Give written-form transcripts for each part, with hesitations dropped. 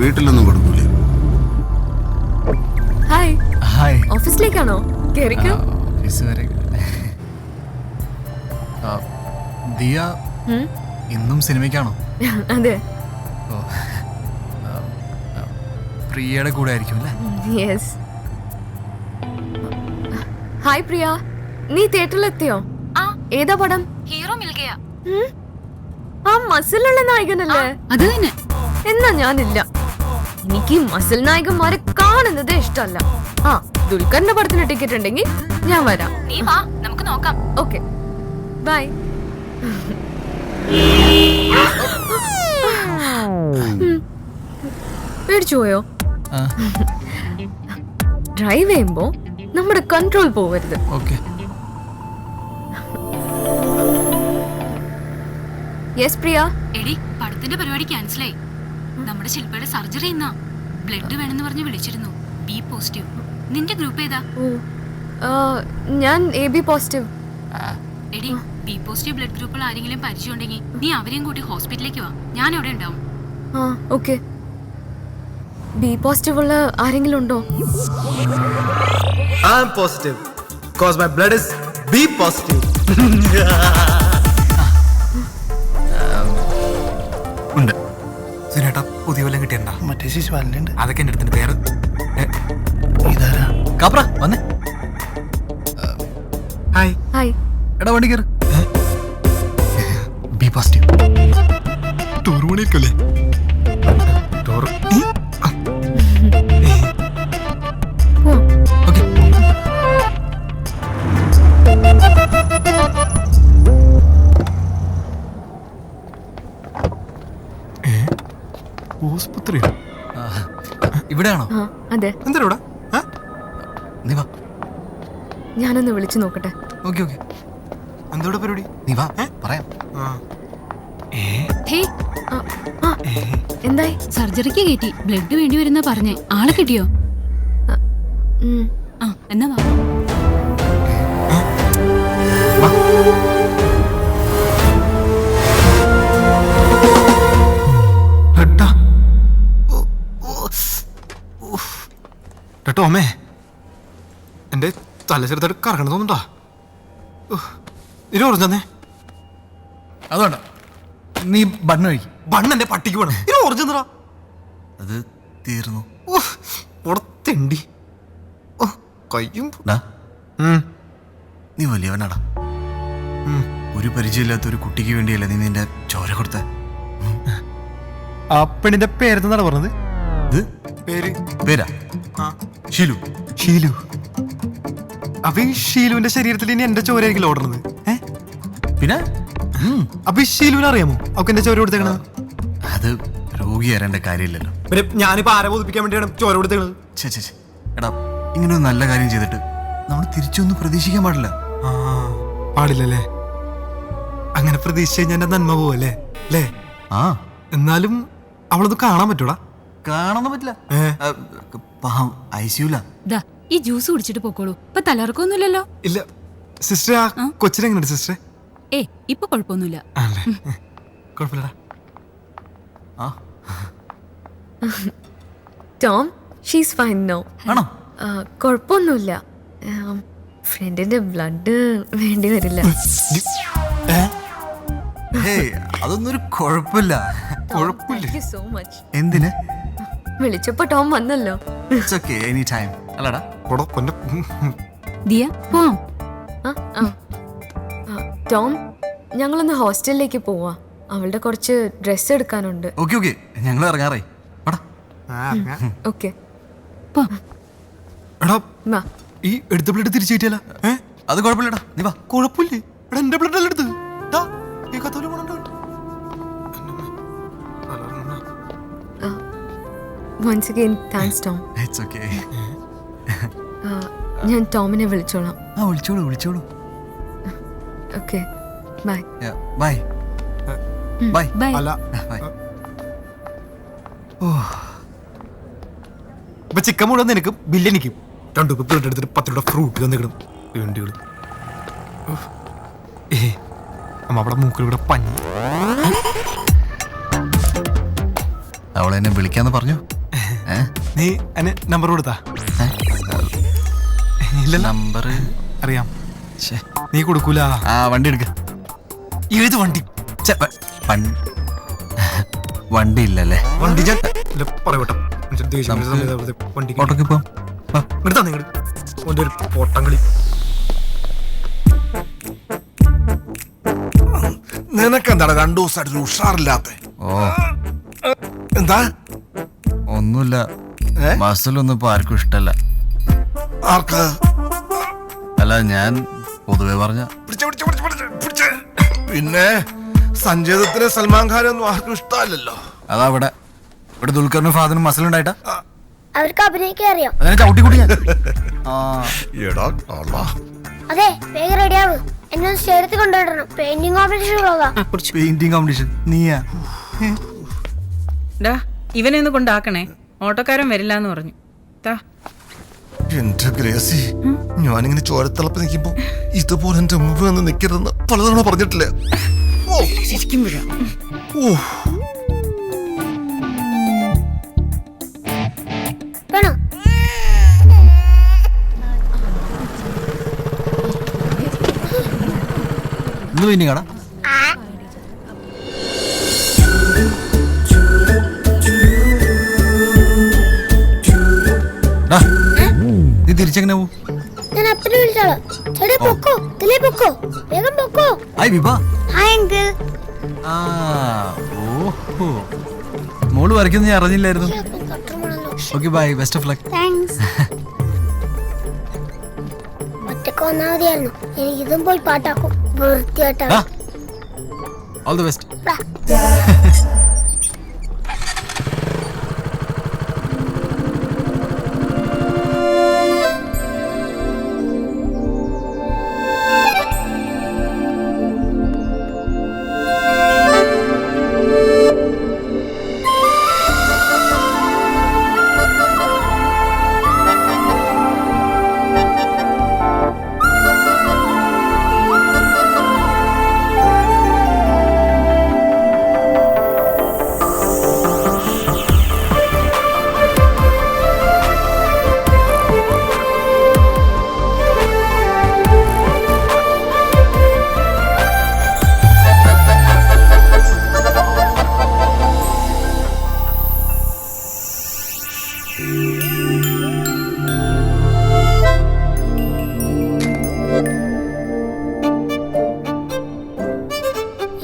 വീട്ടിലൊന്നും കൊടുക്കൂലേ? Hi. Hi. ഓഫീസിലേക്കാണോ? കേറിക്കോ. ഓഫീസ് വരെ. ദിയ ഇന്നും സിനിമയ്ക്കാണോ? അതെ. ഓ, പ്രിയയുടെ കൂടെ ആയിരിക്കും അല്ലേ? യെസ്. ഹായ് പ്രിയ, നീ തിയേറ്ററിലെത്തിയോ? ഏതാ പടം? ഹീറോ മിൽഗയ. ആ മസിലുള്ള നായകനല്ലേ? അത് തന്നെ. എന്നാ ഞാനില്ല. എനിക്ക് ഈ മസിൽ നായകന്മാരെ കാണുന്നത് ഇഷ്ടമല്ല. ആ ദുൽഖറിന്റെ പടത്തിന് ടിക്കറ്റ് ഉണ്ടെങ്കിൽ ഞാൻ വരാം. നീ വാ, നമുക്ക് നോക്കാം. Okay bye. പേടിച്ചു പോയോ? ഡ്രൈവ് ചെയ്യുമ്പോ നമ്മുടെ കൺട്രോൾ പോവരുത്. ഓക്കെ. യെസ് പ്രിയ. എടി, പടത്തിന്റെ പരിപാടി ക്യാൻസലായി. നമ്മുടെ ശില്പയുടെ സർജറി ഇന്നാ. ബ്ലഡ് വേണമെന്ന് പറഞ്ഞ് വിളിച്ചിരുന്നു. B positive. നിന്റെ ഗ്രൂപ്പ് ഏതാ? ഞാൻ AB പോസിറ്റീവ്. എടി, ബി പോസിറ്റീവ് ബ്ലഡ് ഗ്രൂപ്പുകൾ ആരെങ്കിലും പരിചയം ഉണ്ടെങ്കിൽ നീ അവരെയും കൂട്ടി ഹോസ്പിറ്റലിലേക്ക് വാ. ഞാൻ അവിടെ ഉണ്ടാവും. ഓക്കെ. ബി പോസിറ്റീവ് ഉള്ള ആരെങ്കിലും ഉണ്ടോ? I am positive because my blood is B positive. ഉണ്ട്. സുനേട്ടാ പുതിയ വല്ലതും കിട്ടിയണ്ട? മറ്റേ ശിശുപാലനുണ്ട്. അതൊക്കെ എൻ്റെ അടുത്തിന്റെ പേര്. ഇതാരാ? കാപ്ര വന്നേ. ഹായ്. ഹായ്. എടാ വണ്ടി കയറ്. B positive. ടൂർ പണിയിരിക്കല്ലേ? ടൂർ. ഓക്കെ. ആശുപത്രി ഇവിടെയാണോ? അതെ. എന്താ ഇവിടെ? നീ വാ. ഞാനൊന്ന് വിളിച്ചു നോക്കട്ടെ. Okay okay. എന്താ ഇവിടെ പരിപാടി? നീ വാ പറയാം. ഹേ, എന്തായി? സർജറിക്ക് കയറ്റി. ബ്ലഡ് വേണ്ടി വരുന്ന പറഞ്ഞേ. ആളെ കിട്ടിയോ? എന്നാ വാ. ടോമേ, എന്റെ തല ചെറുതായിട്ട് കറങ്ങണം തോന്നുന്നുണ്ടാ. ഇത് ഓറഞ്ചാന്നേ. അതുകൊണ്ട നീ ബണ്ണ് കഴിക്കും. ബണ്ണ് എന്റെ പട്ടിക്ക് വേണം. ഇത് ഓറഞ്ചാ. അത് തീർന്നു. പുറത്തെണ്ടി കയ്യും. നീ വലിയവനാടാ. ഒരു പരിചയമില്ലാത്ത ഒരു കുട്ടിക്ക് വേണ്ടിയല്ലേ നീ നിന്റെ ചോര കൊടുത്ത? ആ പെണ്ണിന്റെ പേരെന്താ പറഞ്ഞത്? ഇത് പേര് പേരാ ഷീലു. ഷീലു. അപ്പൊ ഈ ഷീലുവിന്റെ ശരീരത്തിൽ ഇനി എന്റെ ചോരയായിരിക്കും ഓടുന്നത്? പിന്നെ അപ്പൊ ഈ ഷീലുവിനെ അറിയാമോ? അവക്ക് എന്റെ ചോര കൊടുത്തേക്കണത്? അത് രോഗി അറിയേണ്ട കാര്യമില്ലല്ലോ. പിന്നെ ഞാനിപ്പോ ആരെ ബോധിപ്പിക്കാൻ വേണ്ടിയാണ് ചോര കൊടുത്തേക്കണത്? എടാ, ഇങ്ങനെ ഒരു നല്ല കാര്യം ചെയ്തിട്ട് നമ്മൾ തിരിച്ചൊന്നും പ്രതീക്ഷിക്കാൻ പാടില്ല. പാടില്ലല്ലേ? അങ്ങനെ പ്രതീക്ഷിച്ച് കഴിഞ്ഞാൽ എന്റെ നന്മ പോവല്ലേ? അല്ലേ? എന്നാലും അവളത് കാണാൻ പറ്റൂടാ? കാണാൻ പറ്റില്ല. ഐസിയുല. ഈ ജ്യൂസ് കുടിച്ചിട്ട് പോക്കോളൂ. ഇപ്പൊ തലർക്കൊന്നുമില്ലല്ലോ. ഇല്ല സിസ്റ്റർ. ആ കൊച്ചിനെങ്ങനെയുണ്ട് സിസ്റ്ററെ? ഇപ്പൊ കുഴപ്പമൊന്നുമില്ല. കുഴപ്പമില്ലടാ. Tom, she's fine no. ആണോ? കുഴപ്പമൊന്നുമില്ല. ഫ്രണ്ടിന്റെ ബ്ലഡ് വേണ്ടി വരില്ല. അതൊന്നും ഒരു കുഴപ്പമില്ല. Thank you so much. എന്തിന്? വിളിച്ചപ്പോ ടോം വന്നല്ലോ. അല്ലടാ ദിയ പോവാം. ടോം, ഞങ്ങളൊന്ന് ഹോസ്റ്റലിലേക്ക് പോവാ. അവളുടെ കുറച്ച് ഡ്രസ്സ് എടുക്കാനുണ്ട്. ഓക്കെ ഞങ്ങൾ ഇറങ്ങാറേ. ഓക്കെ എടാ, ഈ എടുത്ത ബ്ലഡ് തിരിച്ചു കിട്ടിയല്ല? അത് കുഴപ്പമില്ലടാ, നീ വാ. കുഴപ്പമില്ലേ? എടാ, എന്റെ ബ്ലഡ് അല്ല എടുത്ത്. once again thanks Tom. It's okay. ഞാൻ ടോമിനെ വിളിച്ചോളാം. വിളിച്ചോളൂ. Okay bye. ബൈ. ബൈ. ഇപ്പൊ ചിക്കൻ മുഴുവൻ നിനക്കും ബില്ലെനിക്കും. 2 ബ്ലഡ് എടുത്തിട്ട് 10 രൂപ ഫ്രൂട്ട് തന്നിടും. വേണ്ടികള് അമ്മ അവിടെ മൂക്കിലൂടെ പഞ്ഞി. അവളെന്നെ വിളിക്കാന്ന് പറഞ്ഞു. നീ എന്നെ നമ്പർ കൊടുത്താ? ഇല്ല, നമ്പർ അറിയാം. നീ കൊടുക്കൂല. ആ വണ്ടി എടുക്ക. ഏത് വണ്ടി? വണ്ടി ഇല്ലല്ലേ? വണ്ടി ഞാൻ പറയട്ടോ. വണ്ടി ഓട്ടോക്ക് പോ. എടുത്താ നിങ്ങൾ ഒരു പോട്ടംകളി. നിനക്കെന്താണ് 2 ദിവസമായിട്ട് ഉഷാറില്ലാത്ത? ഓ എന്താ? ഒന്നുമില്ല. മസിലൊന്നും ഇപ്പൊ ആർക്കും ഇഷ്ടല്ല. ആർക്ക്? അല്ല, ഞാൻ പൊതുവെ പറഞ്ഞ. പിന്നെ സഞ്ജയദത്തിന് സൽമാൻ ഖാനൊന്നും ആർക്കും ഇഷ്ടമല്ലല്ലോ. അതാ ഇവിടെ ദുൽഖറിനും ഫാദറിനും മസിലുണ്ടായിട്ടാ. അവർക്ക് അഭിനയിക്കാൻ അറിയാം. അതിനെ ചവിട്ടി കൂടി ഞാൻ. എടാ കള്ളാ. അതെ, വേഗം റെഡിയാവും. എന്നെ സ്റ്റേഡിയത്തിൽ കൊണ്ടുവിടണം. പെയിന്റിംഗ് കോമ്പറ്റീഷൻ പോകാം. പെയിന്റിംഗ് കോമ്പറ്റീഷൻ നീയാ? ഇവനെ ഒന്ന് കൊണ്ടാക്കണേ, ഓട്ടോക്കാരൻ വരില്ല എന്ന് പറഞ്ഞു. എന്റെ ഗ്രേസി, ഞാനിങ്ങനെ ചോരത്തിളപ്പ് നിൽക്കുമ്പോ ഇതുപോലെ എന്റെ മുമ്പ് വന്ന് നിൽക്കരുതെന്ന് പലതവണ പറഞ്ഞിട്ടില്ലേ? ശരിക്കും വരാം. വേണോ? ഇന്ന് പിന്നെ കടാ. നീ തിരിച്ചെങ്ങനെ പോവും? ഞാൻ അപ്പനെ വിളിച്ചോളാം. ചേട്ടാ പൊക്കോ, ഇതിലേ പൊക്കോ, വേഗം പൊക്കോ. ഹായ് വിഭ. Hi uncle. ഓഹോ, മോള് വരയ്ക്കുന്ന ഞാൻ അറിഞ്ഞില്ലായിരുന്നു. Okay bye, best of luck. Thanks. ഒറ്റക്ക് വന്നാൽ മതിയായിരുന്നു. എനിക്ക് ഇതും പോയി പാട്ടാക്കും. വൃത്തിയായിട്ടാ. All the best.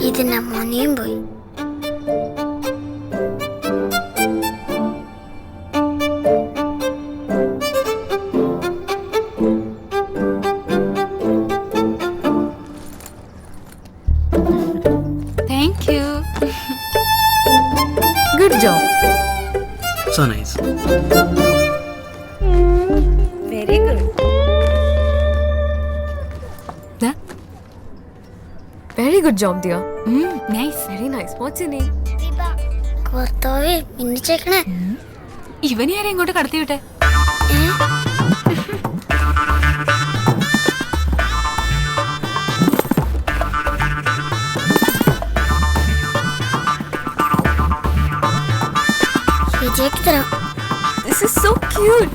ഇതിന്റെ മോനെയും പോയി. Thank you. Good job. So nice. Very good. Very good job Diya. Nice. Very nice. What's your name? കർത്താവേ, മിന്നിച്ചേക്കണേ. ഇവനെ ആരെ ഇങ്ങോട്ട് കടത്തി വിട്ടെ? ശരിയാക്കി തരാം. This is so cute.